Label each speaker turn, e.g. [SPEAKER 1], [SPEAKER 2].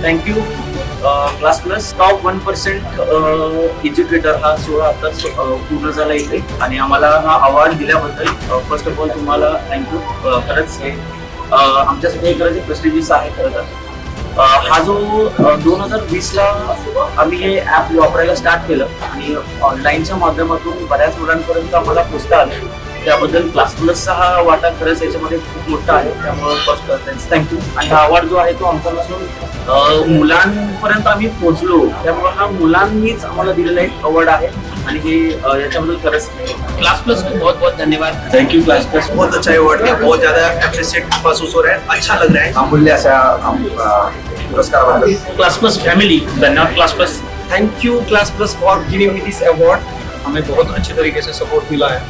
[SPEAKER 1] Thank you class plus top 1% educator हा सोहळा आताच पूर्ण झाला इथे आणि आम्हाला हा अवॉर्ड दिल्याबद्दल फर्स्ट ऑफ ऑल तुम्हाला थँक्यू. खरंच हे आमच्यासाठी खरंच प्रेस्टिजियस आहे. खरं तर हा जो 2020ला आम्ही हे ॲप वापरायला स्टार्ट केलं आणि ऑनलाईनच्या माध्यमातून बऱ्याच मुलांपर्यंत आम्हाला पोचता आलं, त्याबद्दल क्लास प्लसचा हा वाटा खरंच याच्यामध्ये खूप मोठा आहे. त्यामुळे फर्स्ट थँक्यू. आणि हा अवॉर्ड जो आहे तो आमचा नसून मुलांपर्यंत आम्ही पोहोचलो, त्यामुळे हा मुलांनीच आम्हाला दिलेला एक अवॉर्ड आहे आणि हे याच्याबद्दल खरंच क्लास प्लस को बहुत बहुत धन्यवाद.
[SPEAKER 2] थैंक यू क्लास प्लस, बहुत अच्छा अवार्ड है, बहुत ज्यादा अप्रिशिएट महसूस हो रहा है, अच्छा लग रहा है. अमूल्य असा पुरस्कार.
[SPEAKER 1] क्लास प्लस फैमिली, धन्यवाद class plus.
[SPEAKER 3] Thank you class plus for giving me this award. हमें बहुत अच्छे तरीके से सपोर्ट मिला है.